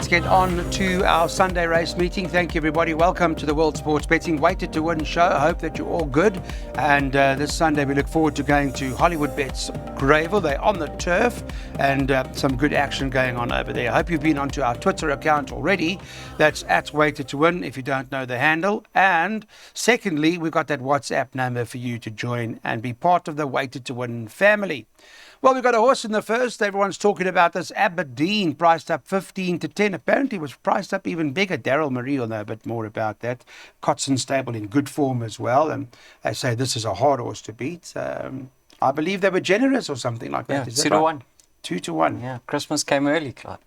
let's get on to our Sunday race meeting. Thank you, everybody. Welcome to the World Sports Betting Weighted to Win show. I hope that you're all good. And this Sunday, we look forward to going to Hollywood Bets Greyville. They're on the turf and some good action going on over there. I hope you've been onto our Twitter account already. That's at Weighted to Win if you don't know the handle. And secondly, we've got that WhatsApp number for you to join and be part of the Weighted to Win family. Well, we've got a horse in the first. Everyone's talking about this. Aberdeen priced up 15 to 10. Apparently it was priced up even bigger. Daryl Marie will know a bit more about that. Cotson Stable in good form as well. And they say this is a hard horse to beat. I believe they were generous or something like that. Yeah, Is 2 that to right? 1. 2 to 1. Yeah, Christmas came early, Clyde.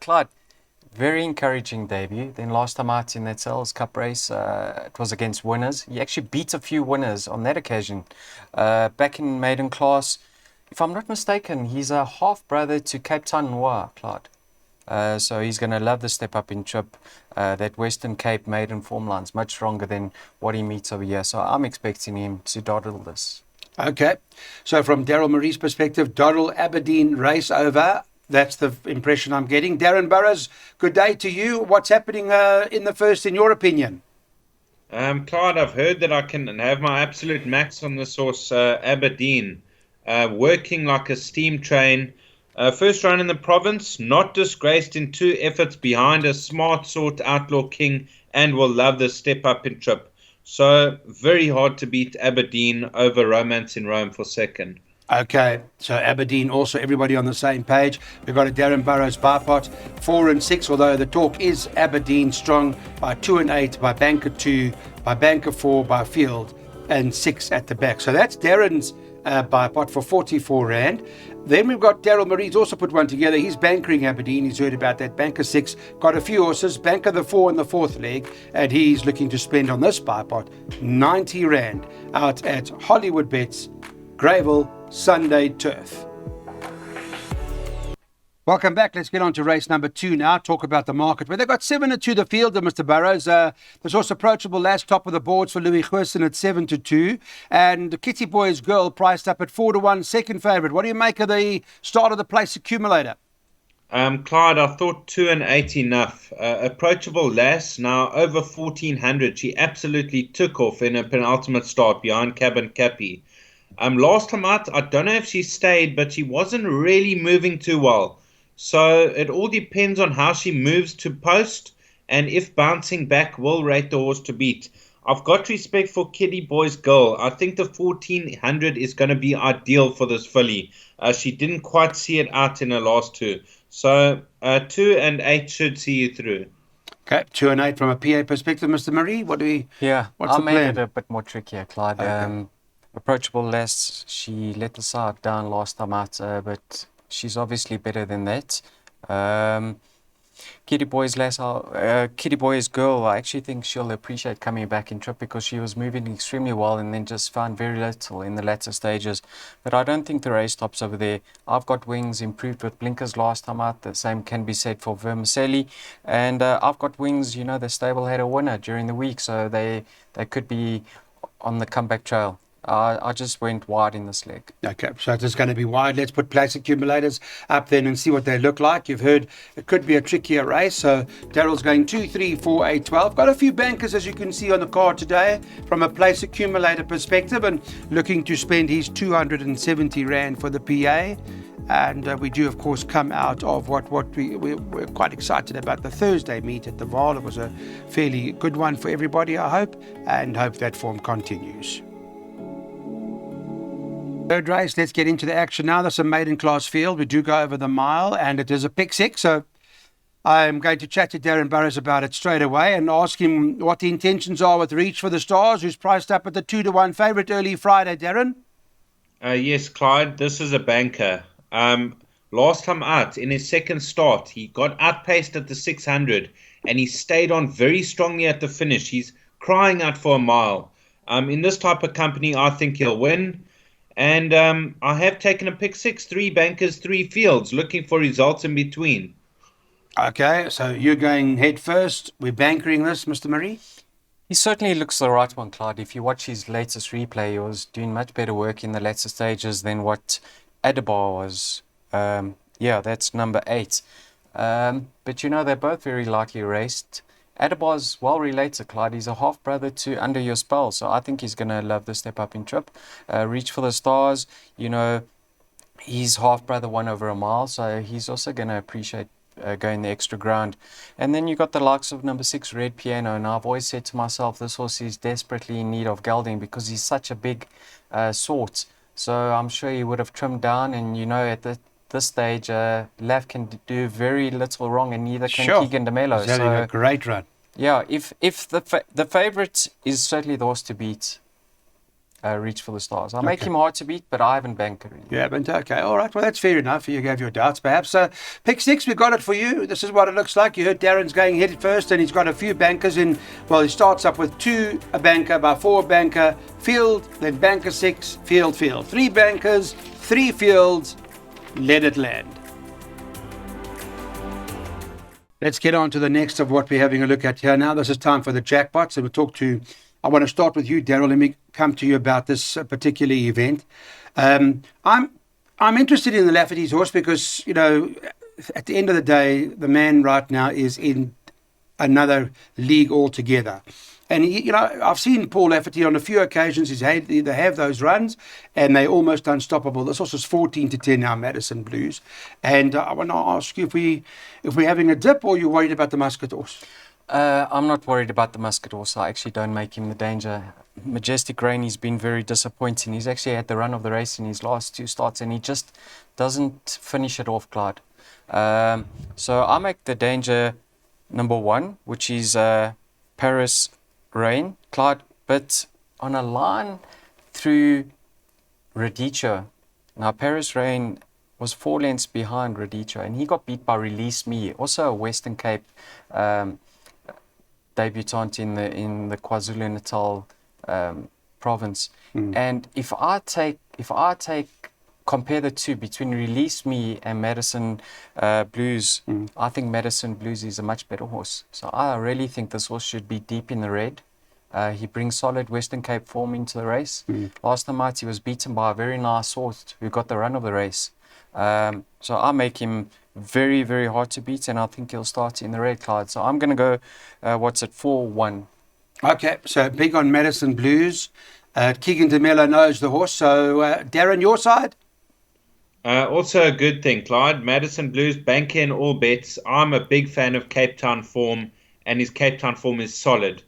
Clyde, very encouraging debut. Then last time out in that Sales Cup race, it was against winners. He actually beat a few winners on that occasion. Back in maiden class, if I'm not mistaken, he's a half-brother to Cape Town Noir, Clyde. So he's going to love the step up in trip. That Western Cape maiden form line's much stronger than what he meets over here. So I'm expecting him to dawdle this. Okay. So from Daryl Marie's perspective, Dawdle Aberdeen race over. That's the impression I'm getting. Darren Burrows, good day to you. What's happening in the first, in your opinion? Clyde, I've heard that I can have my absolute max on this horse, Aberdeen, working like a steam train. First run in the province, not disgraced in 2 efforts behind a smart sort Outlaw King, and will love the step up in trip. So very hard to beat Aberdeen over Romance in Rome for second. Okay, so Aberdeen also, everybody on the same page. We've got a Darren Burrows bar pot, 4 and 6, although the talk is Aberdeen strong by 2 and 8, by Banker 2, by Banker 4, by Field, and 6 at the back. So that's Darren's bar pot for 44 Rand. Then we've got Daryl Marie's also put one together. He's bankering Aberdeen. He's heard about that. Banker 6, got a few horses. Banker the 4 in the 4th leg, and he's looking to spend on this bar pot 90 Rand out at Hollywood Bets Greyville Sunday Turf. Welcome back. Let's get on to race number 2 now. Talk about the market. Well, they've got 7 to 2 the fielder, Mr. Burrows. There's also approachable last top of the boards for Louis Gerson at 7 to 2. And Kitty Boy's Girl priced up at 4 to 1, second favourite. What do you make of the start of the place accumulator? Clyde, I thought 2 and 8 enough. Approachable Lass, now over 1400. She absolutely took off in a penultimate start behind Cabin Cappy. Last time out, I don't know if she stayed, but she wasn't really moving too well. So it all depends on how she moves to post, and if bouncing back will rate the horse to beat. I've got respect for Kitty Boy's Girl. I think the 1400 is going to be ideal for this filly. She didn't quite see it out in her last 2. So 2 and 8 should see you through. Okay, 2 and 8 from a PA perspective, Mr. Marie. What's I the made plan? it a bit more trickier, Clyde. Okay. Approachable Lass, she let the side down last time out, but she's obviously better than that. Kitty Boy's Girl, I actually think she'll appreciate coming back in trip because she was moving extremely well and then just found very little in the latter stages. But I don't think the race stops over there. I've got Wings improved with blinkers last time out. The same can be said for Vermicelli. And I've got Wings, the stable had a winner during the week, so they could be on the comeback trail. I just went wide in this leg. Okay, so it is going to be wide. Let's put place accumulators up then and see what they look like. You've heard it could be a trickier race. So Daryl's going 2, 3, 4, 8, 12. Got a few bankers, as you can see on the card today, from a place accumulator perspective, and looking to spend his 270 Rand for the PA. And we do, of course, come out of what we're quite excited about the Thursday meet at the Vaal. It was a fairly good one for everybody, I hope, and hope that form continues. Third race, let's get into the action now. There's a maiden class field. We do go over the mile, and it is a pick 6. So I'm going to chat to Darren Burrows about it straight away and ask him what the intentions are with Reach for the Stars, who's priced up at the 2 to 1 favourite early Friday. Darren? Yes, Clyde, this is a banker. Last time out, in his second start, he got outpaced at the 600, and he stayed on very strongly at the finish. He's crying out for a mile. In this type of company, I think he'll win. And I have taken a pick 6, 3 bankers, 3 fields, looking for results in between. Okay, so you're going head first. We're bankering this, Mr. Marie? He certainly looks the right one, Clyde. If you watch his latest replay, he was doing much better work in the latter stages than what Adebar was. That's number 8. But they're both very lightly raced. Adabar's well related, Clyde. He's a half brother to Under Your Spell, so I think he's going to love the step up in trip. Reach for the Stars, his half brother won over a mile, so he's also going to appreciate going the extra ground. And then you got the likes of number 6, Red Piano. And I've always said to myself, this horse is desperately in need of gelding because he's such a big sort. So I'm sure he would have trimmed down, and at this stage, Lav can do very little wrong, and neither can Keegan DeMello. He's having a great run. Yeah, if the favourite is certainly the horse to beat, Reach for the Stars. I'll make him hard to beat, but I haven't banked it. You haven't? Okay, all right. Well, that's fair enough. You gave your doubts, perhaps. Pick 6, we got it for you. This is what it looks like. You heard Darren's going head first, and he's got a few bankers in. Well, he starts up with 2 a banker, by 4 a banker, field, then banker 6, field. 3 bankers, 3 fields, let it land. Let's get on to the next of what we're having a look at here now. This is time for the jackpots, and I want to start with you, Daryl. Let me come to you about this particular event. I'm interested in the Lafferty's horse because, at the end of the day, the man right now is in another league altogether. And, I've seen Paul Lafferty on a few occasions. They have those runs, and they're almost unstoppable. This horse is 14-10 now, Madison Blues. And I want to ask you if we're having a dip, or you're worried about the Muscat horse? I'm not worried about the Muscat horse. I actually don't make him the danger. Majestic Rain, he's been very disappointing. He's actually had the run of the race in his last 2 starts, and he just doesn't finish it off, Clyde. So I make the danger number 1, which is Paris Rain, Clyde, but on a line through Radicho. Now, Paris Rain was 4 lengths behind Radicho, and he got beat by Release Me, also a Western Cape debutant in the KwaZulu-Natal province. And if I compare the two between Release Me and Madison Blues, I think Madison Blues is a much better horse. So I really think this horse should be deep in the red. He brings solid Western Cape form into the race. Last night he was beaten by a very nice horse who got the run of the race. So I make him very, very hard to beat, and I think he'll start in the red, Clyde. So I'm going to go, 4-1. Okay, so big on Madison Blues. Keegan DeMello knows the horse. So, Darren, your side? Also a good thing, Clyde. Madison Blues, bank in all bets. I'm a big fan of Cape Town form, and his Cape Town form is solid.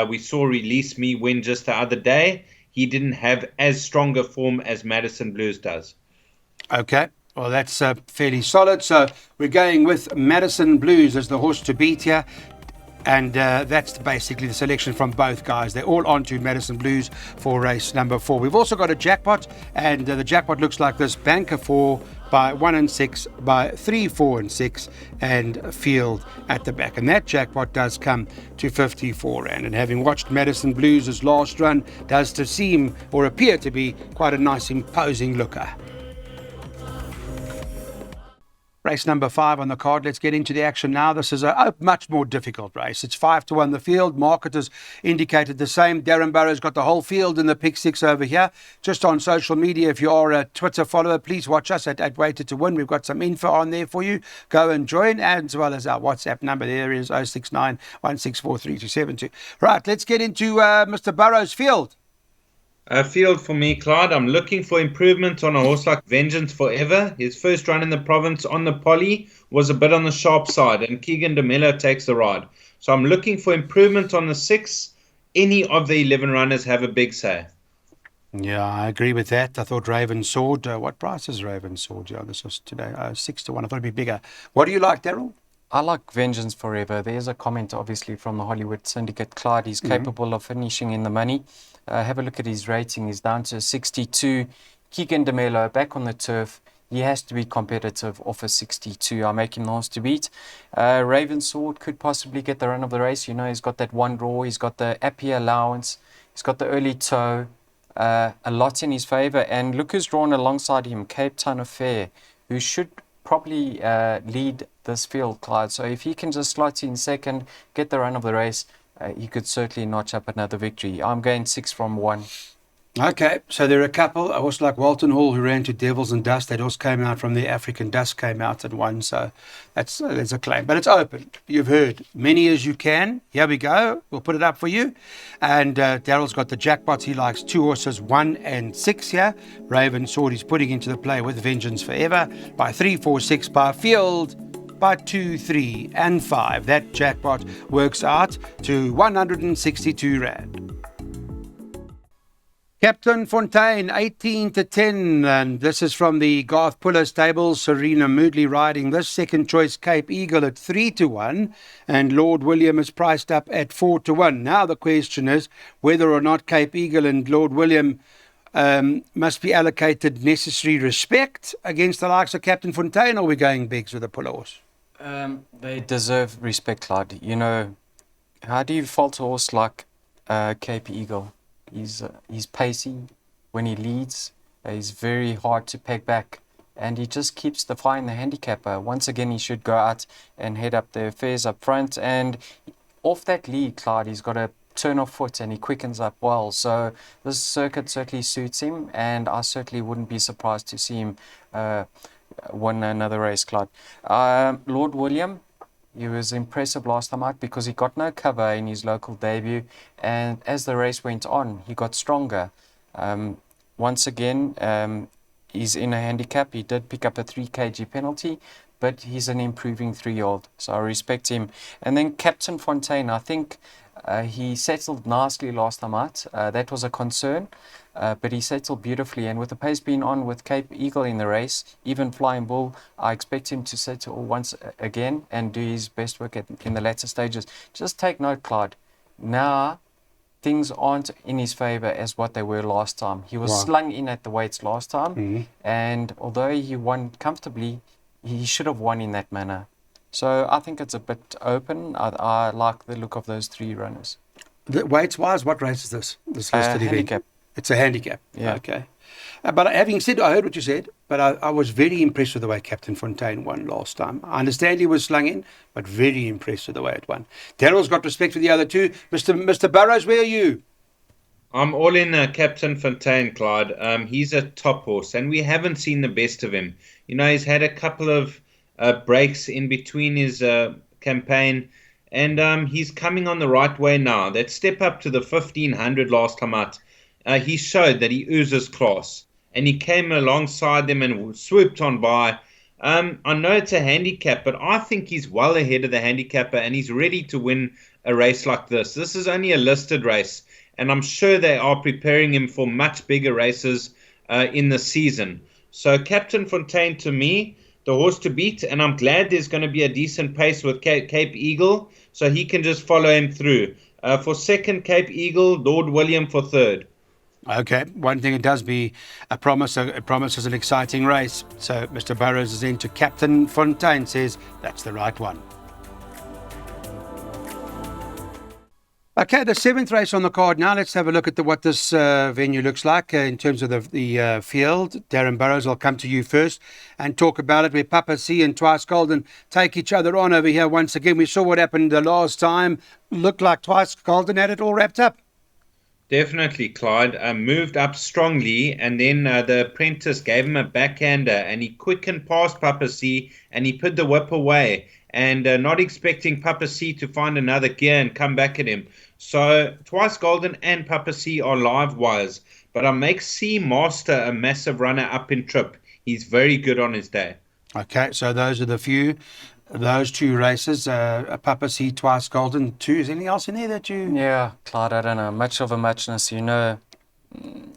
We saw Release Me win just the other day. He didn't have as strong a form as Madison Blues does. Okay. Well, that's fairly solid. So we're going with Madison Blues as the horse to beat here. And that's basically the selection from both guys. They're all on to Madison Blues for race number 4. We've also got a jackpot, and the jackpot looks like this: banker 4 by 1 and 6, by 3, 4 and 6, and field at the back. And that jackpot does come to 54 Rand. And having watched Madison Blues' last run, does to seem or appear to be quite a nice, imposing looker. Race number 5 on the card. Let's get into the action now. This is a much more difficult race. It's 5-1 the field. Market has indicated the same. Darren Burrow's got the whole field in the pick 6 over here. Just on social media, if you are a Twitter follower, please watch us at Weighted to Win. We've got some info on there for you. Go and join, as well as our WhatsApp number. There is 069 1643272. Right, let's get into Mr. Burrow's field. A field for me, Clyde. I'm looking for improvement on a horse like Vengeance Forever. His first run in the province on the poly was a bit on the sharp side, and Keegan DeMello takes the ride. So I'm looking for improvement on the 6. Any of the 11 runners have a big say. Yeah, I agree with that. I thought Raven Sword. What price is Raven Sword? Yeah, this was today 6-1. I thought it'd be bigger. What do you like, Daryl? I like Vengeance Forever. There's a comment, obviously, from the Hollywood Syndicate. Clyde, he's capable of finishing in the money. Have a look at his rating. He's down to 62. Keegan DeMello back on the turf. He has to be competitive off a 62. I make him the horse to beat. Raven Sword could possibly get the run of the race. He's got that 1 draw. He's got the Appy allowance. He's got the early toe. A lot in his favour. And look who's drawn alongside him, Cape Town Affair, who should probably lead this field, Clyde. So if he can just slot in second, get the run of the race, he could certainly notch up another victory. I'm going 6 from 1. Okay, so there are a couple. I also like Walton Hall, who ran to Devils and Dust. That also came out from the African Dust, came out and won. So there's a claim, but it's open. You've heard many as you can. Here we go. We'll put it up for you. And Daryl's got the jackpots. He likes 2 horses, 1 and 6 here. Raven Sword he's putting into the play with Vengeance Forever by 3, 4, 6 by Field. By 2, 3 and 5. That jackpot works out to 162 Rand. Captain Fontaine, 18 to 10, and this is from the Garth Puller stable. Serena Moodley riding this. Second choice, Cape Eagle at 3 to 1, and Lord William is priced up at 4 to 1. Now the question is whether or not Cape Eagle and Lord William must be allocated necessary respect against the likes of Captain Fontaine, or are we going bigs with the Puller horse? They deserve respect, Clyde. You know, how do you fault a horse like Cape Eagle? He's pacey when he leads. He's very hard to peg back, and he just keeps defying the handicapper. Once again, he should go out and head up the affairs up front. And off that lead, Clyde, he's got a turn of foot and he quickens up well. So this circuit certainly suits him, and I certainly wouldn't be surprised to see him win another race, Clyde. Lord William, he was impressive last time out because he got no cover in his local debut, and as the race went on, he got stronger. Once again, he's in a handicap. He did pick up a 3 kg penalty, but he's an improving 3-year-old, so I respect him. And then Captain Fontaine, I think he settled nicely last time out. That was a concern. But he settled beautifully, and with the pace being on with Cape Eagle in the race, even Flying Bull, I expect him to settle once again and do his best work in the latter stages. Just take note, Clyde. Now, things aren't in his favour as what they were last time. He was slung in at the weights last time, and although he won comfortably, he should have won in that manner. So I think it's a bit open. I like the look of those 3 runners. Weights-wise, what race is this? This listed event? Handicap. It's a handicap. Yeah. Okay. But having said, I heard what you said, but I was very impressed with the way Captain Fontaine won last time. I understand he was slung in, but very impressed with the way it won. Daryl's got respect for the other two. Mr. Burrows, where are you? I'm all in Captain Fontaine, Clyde. He's a top horse, and we haven't seen the best of him. You know, he's had a couple of breaks in between his campaign, and he's coming on the right way now. That step up to the 1500 last time out, he showed that he oozes class, and he came alongside them and swooped on by. I know it's a handicap, but I think he's well ahead of the handicapper, and he's ready to win a race like this. This is only a listed race, and I'm sure they are preparing him for much bigger races in the season. So Captain Fontaine, to me, the horse to beat, and I'm glad there's going to be a decent pace with Cape Eagle, so he can just follow him through. For second, Cape Eagle, Lord William for third. Okay, one thing it does be a promise. It promises an exciting race. So Mr. Burrows is into Captain Fontaine, says that's the right one. Okay, the 7th race on the card now. Let's have a look at what this venue looks like in terms of the field. Darren Burrows, I'll come to you first and talk about it, where Papa C and Twice Golden take each other on over here once again. We saw what happened the last time. Looked like Twice Golden had it all wrapped up. Definitely, Clyde. Moved up strongly, and then the apprentice gave him a backhander, and he quickened past Papa C, and he put the whip away, and not expecting Papa C to find another gear and come back at him. So Twice Golden and Papa C are live wires, but I make C Master a massive runner up in trip. He's very good on his day. Okay, so those are those 2 races. Papa C, Twice Golden, 2. Is anything else in there that you... Yeah, Clyde, I don't know. Much of a muchness, you know.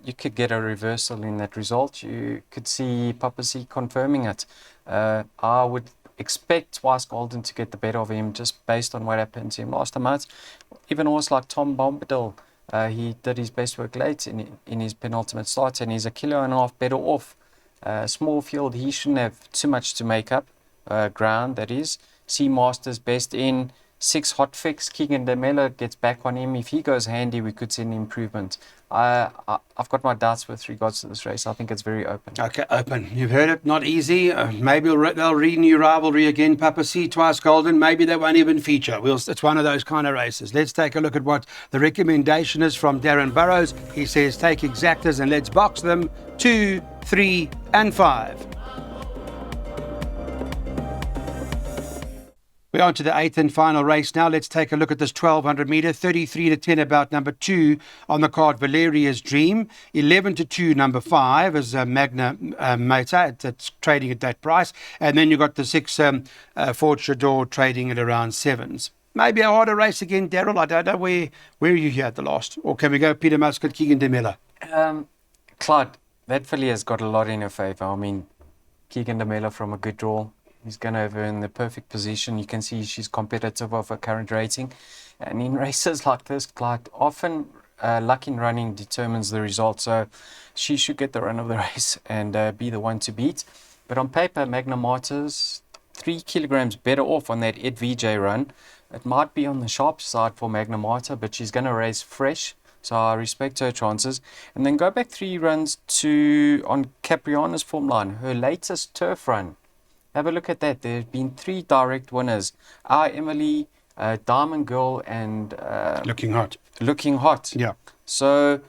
You could get a reversal in that result. You could see Papa C confirming it. I would expect Twice Golden to get the better of him just based on what happened to him last time out. Even a horse like Tom Bombadil, he did his best work late in his penultimate start, and he's a kilo and a half better off. Small field, he shouldn't have too much to make up ground, that is. C Masters best in. 6 hot fix, Keegan DeMello gets back on him. If he goes handy, we could see an improvement. I've got my doubts with regards to this race. I think it's very open. Okay, open. You've heard it. Not easy. Maybe they'll renew rivalry again. Papa C, twice golden. Maybe they won't even feature. It's one of those kind of races. Let's take a look at what the recommendation is from Darren Burrows. He says take exactas and let's box them 2, 3, and 5. We're on to the 8th and final race now. Let's take a look at this 1200 metre. 33 to 10 about number 2 on the card, Valeria's Dream. 11 to 2, number 5 is Magna Mater. It's trading at that price. And then you've got the 6 Fort Chador trading at around 7s. Maybe a harder race again, Daryl. I don't know. Where are you here at the last? Or can we go Peter Muscat, Keegan de Miller? Clyde, that filly has got a lot in her favour. I mean, Keegan de Miller from a good draw. He's going to have her in the perfect position. You can see she's competitive of her current rating. And in races like this, Clyde, often luck in running determines the result. So she should get the run of the race and be the one to beat. But on paper, Magna Mater's 3 kilograms better off on that Ed VJ run. It might be on the sharp side for Magna Mater, but she's going to race fresh. So I respect her chances. And then go back 3 runs on Capriana's form line, her latest turf run. Have a look at that. There have been 3 direct winners. Our Emily, Diamond Girl, and... Looking hot. Looking hot. Yeah. So,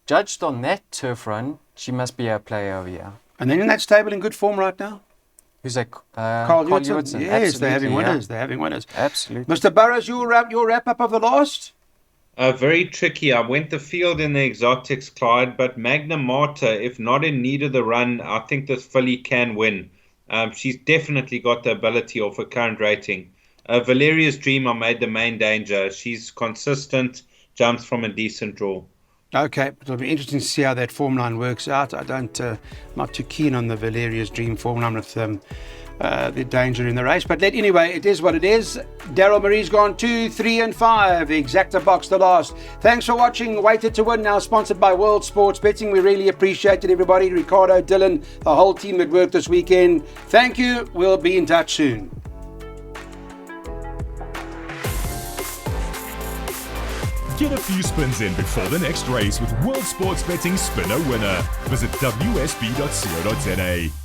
judged on that turf run, she must be a player over here. And then in that stable in good form right now? Who's that? Carl Hewitson. Yes, Absolutely, they're having winners. yeah. They're having winners. Absolutely. Mr. Burrows, your wrap-up of the last? Very tricky. I went the field in the exotics, Clyde, but Magna Mater, if not in need of the run, I think this filly can win. She's definitely got the ability of her current rating. Valeria's Dream, I made the main danger. She's consistent, jumps from a decent draw. Okay, it'll be interesting to see how that form line works out. I'm not too keen on the Valeria's Dream form line with the danger in the race. But anyway, it is what it is. Daryl Marie's gone 2, 3, and 5. The exacta box the last. Thanks for watching. Weighted to Win, now sponsored by World Sports Betting. We really appreciate it, everybody. Ricardo, Dylan, the whole team that worked this weekend. Thank you. We'll be in touch soon. Get a few spins in before the next race with World Sports Betting Spinner Winner. Visit wsb.co.za.